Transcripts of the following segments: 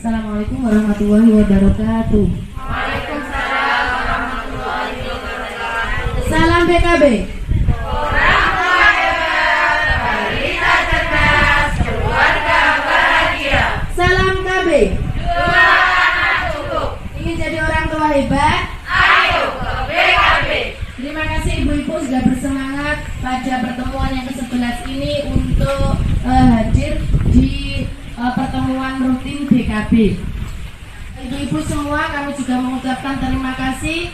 Assalamualaikum warahmatullahi wabarakatuh. Waalaikumsalam warahmatullahi wabarakatuh. Salam PKB. Orang tua hebat, balita cerdas, keluarga bahagia. Salam KB. Dua anak cukup. Ingin jadi orang tua hebat? Ayo ke PKB. Terima kasih ibu-ibu sudah bersemangat pada pertemuan yang ke-11 ini untuk hadir di pertemuan rutin BKB. Ibu-ibu semua, kami juga mengucapkan terima kasih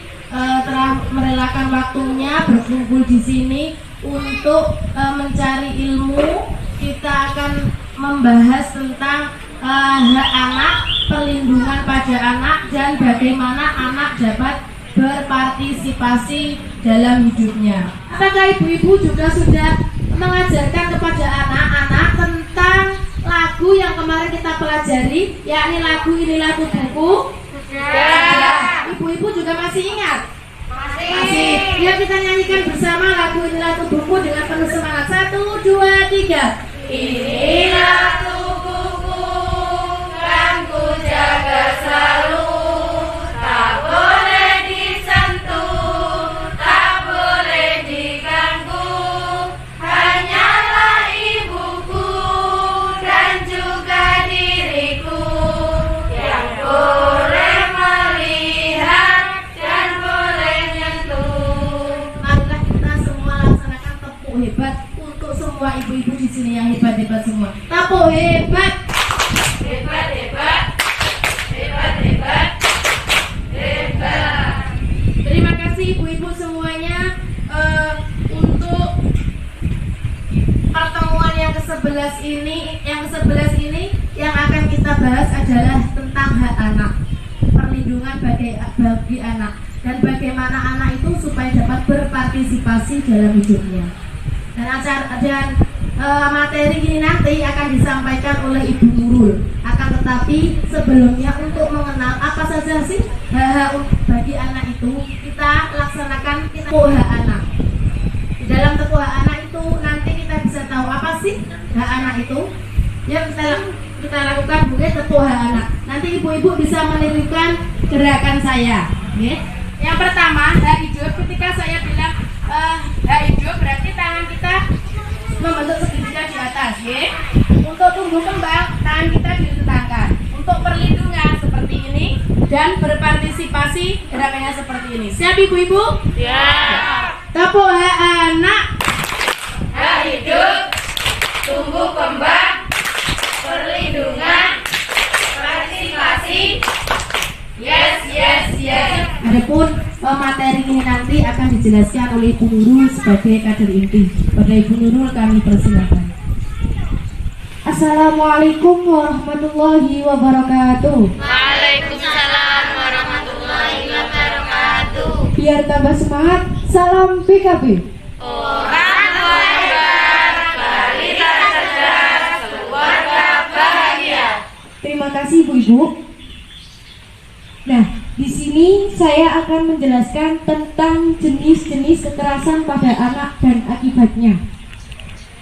telah merelakan waktunya berkumpul di sini untuk mencari ilmu. Kita akan membahas tentang hak anak, perlindungan pada anak, dan bagaimana anak dapat berpartisipasi dalam hidupnya. Apakah ibu-ibu juga sudah mengajarkan kepada anak-anak tentang lagu yang kemarin kita pelajari, yakni lagu Ini Lagu Buku? Ya. Ibu-ibu juga masih ingat? Masih. Yuk kita nyanyikan bersama lagu Ini Lagu Buku dengan penuh semangat. 1, 2, 3. Ini lagu buku kan ku jaga selalu, tak boleh disentuh, tak boleh diganggu. Hanyalah ibuku dan juga diriku yang boleh melihat dan boleh nyentuh. Marilah kita semua laksanakan tepuk hebat untuk semua ibu-ibu di sini yang hebat-hebat semua. Tepuk hebat. Hebat, hebat, hebat, hebat, hebat. Terima kasih ibu-ibu semuanya untuk pertemuan yang ke-11 ini. Yang ke-11 ini yang akan kita bahas adalah tentang hak anak, perlindungan bagi anak, dan bagaimana anak itu supaya dapat berpartisipasi dalam hidupnya. Dan materi ini nanti akan disampaikan oleh Ibu Nurul. Akan tetapi sebelumnya untuk mengenal apa saja sih hak bagi anak itu, kita laksanakan tepuk hak anak. Di dalam tepuk hak anak itu nanti kita bisa tahu apa sih hak anak itu. Ya, kita lakukan juga tepuk hak anak. Nanti ibu-ibu bisa menirukan gerakan saya. Ya. Yang pertama, hak hidup. Ketika saya bilang hak hidup, berarti tangan kita membentuk segitiga di atas, ya. Untuk tumbuh kembang, tangan kita direntangkan. Untuk perlindungan seperti ini dan berpartisipasi gerakannya seperti ini. Siap ibu-ibu? Ya. Tepuk hak anak. Hak hidup, tumbuh kembang, perlindungan, partisipasi. Yes, yes, yes. Adapun materi ini nanti akan dijelaskan oleh Ibu Nurul sebagai kader inti. Pada Ibu Nurul kami persilakan. Assalamualaikum warahmatullahi wabarakatuh. Waalaikumsalam warahmatullahi wabarakatuh. Biar tambah semangat, salam PKB. Orang tua hebat, balita cerdas, keluarga bahagia. Terima kasih Bu-Ibu. Nah, di sini saya akan menjelaskan tentang jenis-jenis kekerasan pada anak dan akibatnya.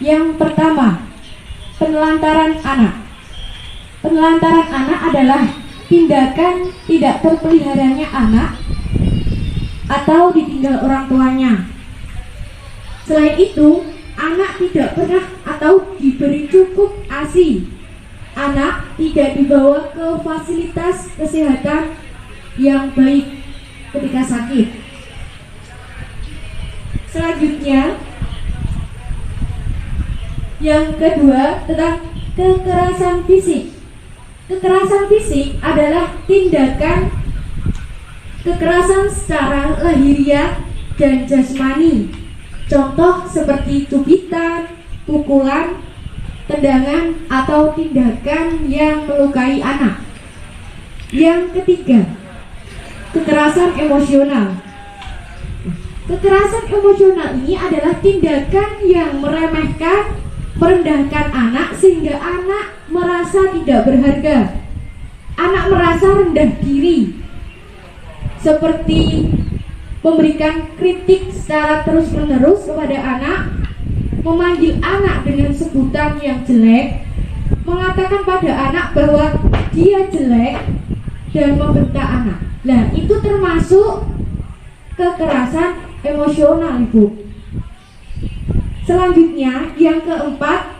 Yang pertama, penelantaran anak. Penelantaran anak adalah tindakan tidak terpeliharanya anak atau ditinggal orang tuanya. Selain itu, anak tidak pernah atau diberi cukup ASI. Anak tidak dibawa ke fasilitas kesehatan yang baik ketika sakit. Selanjutnya, yang kedua tentang kekerasan fisik. Kekerasan fisik adalah tindakan kekerasan secara lahiriah dan jasmani. Contoh seperti cubitan, pukulan, tendangan, atau tindakan yang melukai anak. Yang ketiga, kekerasan emosional. Kekerasan emosional ini adalah tindakan yang meremehkan, merendahkan anak sehingga anak merasa tidak berharga. Anak merasa rendah diri, seperti memberikan kritik secara terus-menerus kepada anak, memanggil anak dengan sebutan yang jelek, mengatakan pada anak bahwa dia jelek, dan membentak anak. Nah, itu termasuk kekerasan emosional, Ibu. Selanjutnya, yang keempat,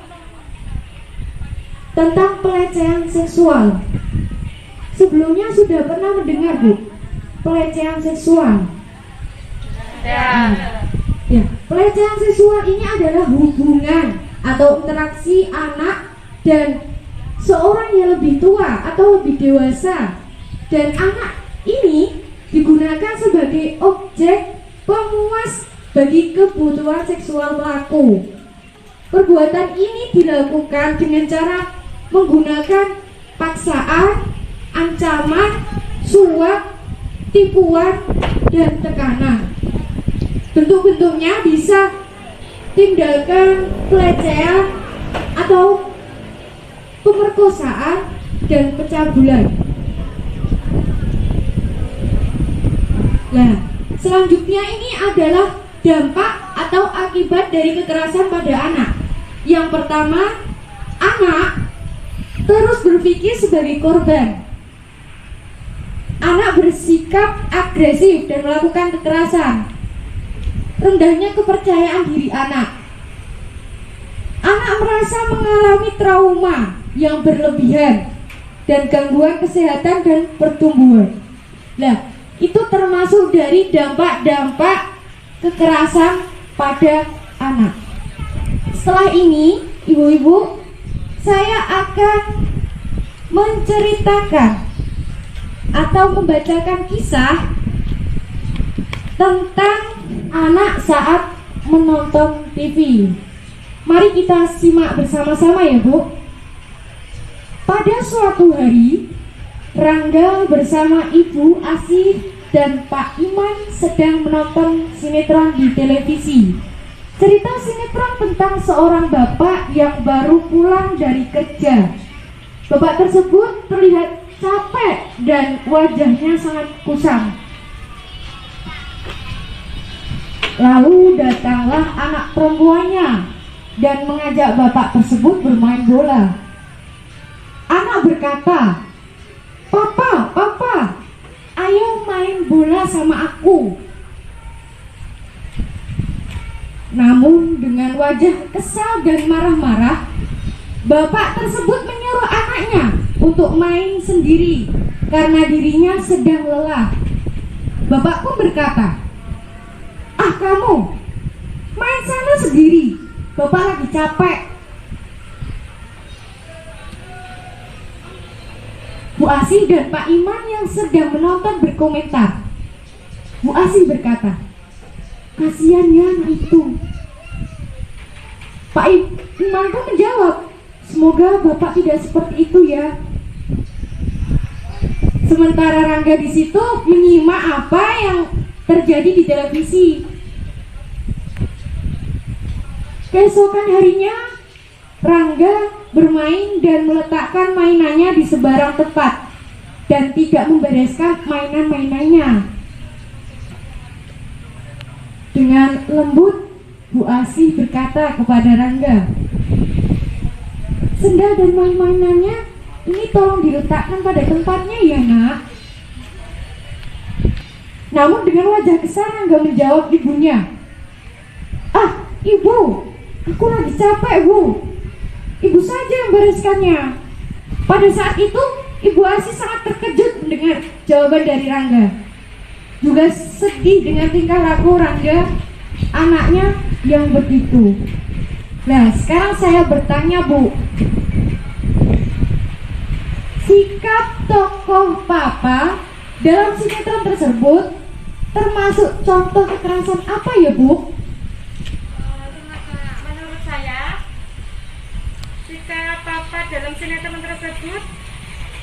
tentang pelecehan seksual. Sebelumnya sudah pernah mendengar, Bu, pelecehan seksual? Ya. Ya, pelecehan seksual ini adalah hubungan atau interaksi anak dan seorang yang lebih tua atau lebih dewasa, dan anak ini digunakan sebagai objek pemuas bagi kebutuhan seksual pelaku. Perbuatan ini dilakukan dengan cara menggunakan paksaan, ancaman, suap, tipuan, dan tekanan. Bentuk-bentuknya bisa tindakan pelecehan atau pemerkosaan dan pencabulan. Nah, selanjutnya ini adalah dampak atau akibat dari kekerasan pada anak. Yang pertama, anak terus berpikir sebagai korban. Anak bersikap agresif dan melakukan kekerasan. Rendahnya kepercayaan diri anak. Anak merasa mengalami trauma yang berlebihan dan gangguan kesehatan dan pertumbuhan. Nah, itu termasuk dari dampak-dampak kekerasan pada anak. Setelah ini, ibu-ibu, saya akan menceritakan atau membacakan kisah tentang anak saat menonton TV. Mari kita simak bersama-sama ya, Bu. Pada suatu hari, Rangga bersama Ibu Asih dan Pak Iman sedang menonton sinetron di televisi. Cerita sinetron tentang seorang bapak yang baru pulang dari kerja. Bapak tersebut terlihat capek dan wajahnya sangat kusam. Lalu datanglah anak perempuannya dan mengajak bapak tersebut bermain bola. Anak berkata, Papa, ayo main bola sama aku." Namun dengan wajah kesal dan marah-marah, bapak tersebut menyuruh anaknya untuk main sendiri karena dirinya sedang lelah. Bapak pun berkata, "Ah, kamu main sana sendiri, bapak lagi capek." Bu Asih dan Pak Iman yang sedang menonton berkomentar. Bu Asih berkata, "Kasihan ya anak itu." Pak Iman pun menjawab, "Semoga bapak tidak seperti itu ya." Sementara Rangga di situ menyimak apa yang terjadi di televisi. Keesokan harinya, Rangga bermain dan meletakkan mainannya di sebarang tempat dan tidak membereskan mainan-mainannya. Dengan lembut, Bu Asih berkata kepada Rangga, "Sendal dan main-mainannya ini tolong diletakkan pada tempatnya ya, Nak." Namun dengan wajah kesal Rangga menjawab ibunya, "Ah, Ibu, aku lagi capek, Bu. Ibu saja yang bereskannya." Pada saat itu, Ibu Asih sangat terkejut mendengar jawaban dari Rangga. Juga sedih dengan tingkah laku Rangga, anaknya yang begitu. Nah, sekarang saya bertanya, Bu, sikap tokoh Papa dalam sinetron tersebut termasuk contoh kekerasan apa ya, Bu? Menurut saya, sikap Papa dalam sinetron tersebut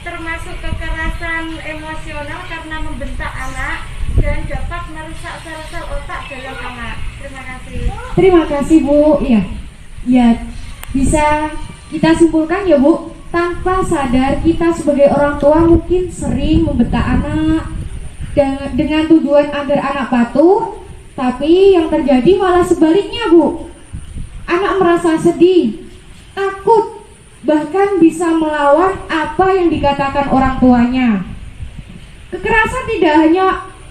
termasuk kekerasan emosional karena membentak anak dan dapat merusak sel-sel otak dalam anak. Terima kasih. Terima kasih, Bu. Iya, ya bisa kita simpulkan ya, Bu. Tanpa sadar kita sebagai orang tua mungkin sering membentak anak dengan tujuan agar anak patuh, tapi yang terjadi malah sebaliknya, Bu. Anak merasa sedih, takut, bahkan bisa melawan apa yang dikatakan orang tuanya. Kekerasan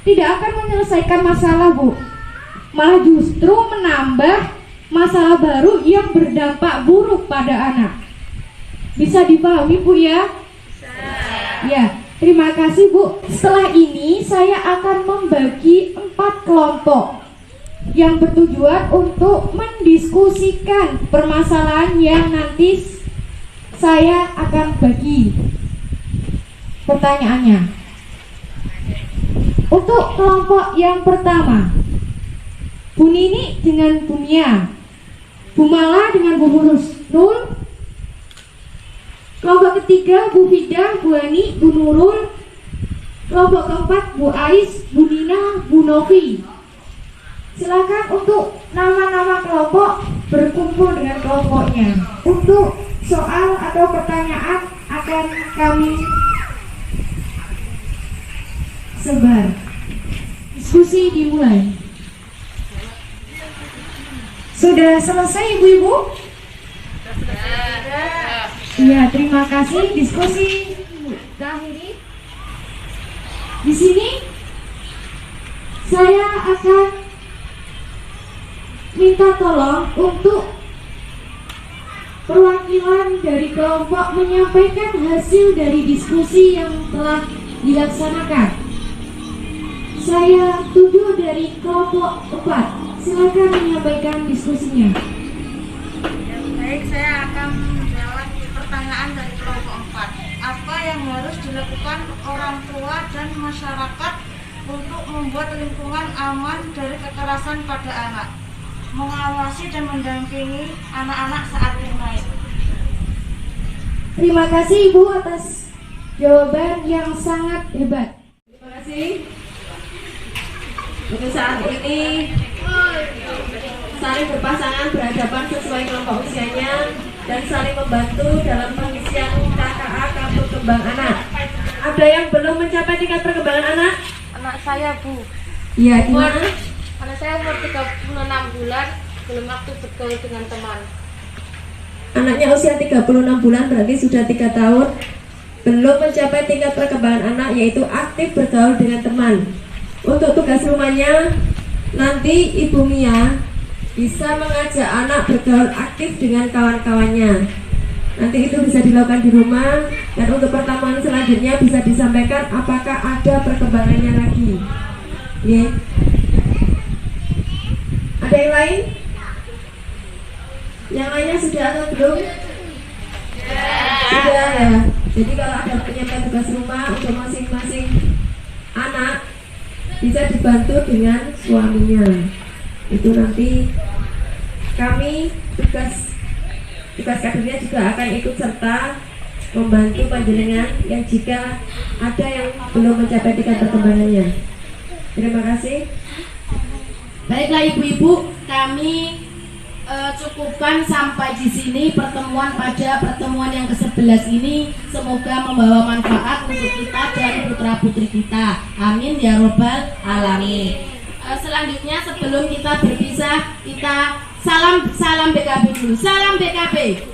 tidak akan menyelesaikan masalah, Bu. Malah justru menambah masalah baru yang berdampak buruk pada anak. Bisa dipahami, Bu, ya? Ya, terima kasih, Bu. Setelah ini saya akan membagi 4 kelompok yang bertujuan untuk mendiskusikan permasalahan yang nanti saya akan bagi pertanyaannya. Untuk kelompok yang pertama, Bu Nini dengan Bu Mia, Bu Mala dengan Bu Nul. Kelompok ketiga, Bu Fida, Bu Ani, Bu Nurul. Kelompok keempat, Bu Ais, Bu Nina, Bu Novi. Silakan untuk nama-nama kelompok berkumpul dengan kelompoknya. Untuk soal atau pertanyaan akan kami sebar. Diskusi dimulai. Sudah selesai, Ibu-ibu? Iya, terima kasih. Diskusi akhiri. Di sini saya akan minta tolong untuk perwakilan dari kelompok menyampaikan hasil dari diskusi yang telah dilaksanakan. Saya tuju dari kelompok 4. Silakan menyampaikan diskusinya. Baik, saya akan menjawab pertanyaan dari kelompok 4. Apa yang harus dilakukan orang tua dan masyarakat untuk membuat lingkungan aman dari kekerasan pada anak, mengawasi dan mendampingi anak-anak saat bermain? Terima kasih, Ibu, atas jawaban yang sangat hebat. Terima kasih. Untuk saat ini saling berpasangan berhadapan sesuai kelompok usianya dan saling membantu dalam pengisian KKA Kartu Kembang Anak. Ada yang belum mencapai tingkat perkembangan anak? Anak saya, Bu. Iya, gimana? Anak saya umur 36 bulan, belum aktif bergaul dengan teman. Anaknya usia 36 bulan berarti sudah 3 tahun, belum mencapai tingkat perkembangan anak yaitu aktif bergaul dengan teman. Untuk tugas rumahnya, nanti Ibu Mia bisa mengajak anak bergaul aktif dengan kawan-kawannya. Nanti itu bisa dilakukan di rumah, dan untuk pertemuan selanjutnya bisa disampaikan apakah ada perkembangannya lagi. Oke. Ada yang lain? Yang lainnya sudah atau belum? Sudah ya. Jadi kalau ada penyampaian tugas rumah untuk masing-masing anak bisa dibantu dengan suaminya. Itu nanti kami tugas kadernya juga akan ikut serta membantu panjenengan yang jika ada yang belum mencapai tingkat perkembangannya. Terima kasih. Baiklah ibu-ibu, kami cukupkan sampai di sini pertemuan yang ke-11 ini. Semoga membawa manfaat untuk kita dan putra-putri kita. Amin ya robbal alamin. Selanjutnya sebelum kita berpisah, kita salam BKB dulu. Salam BKB.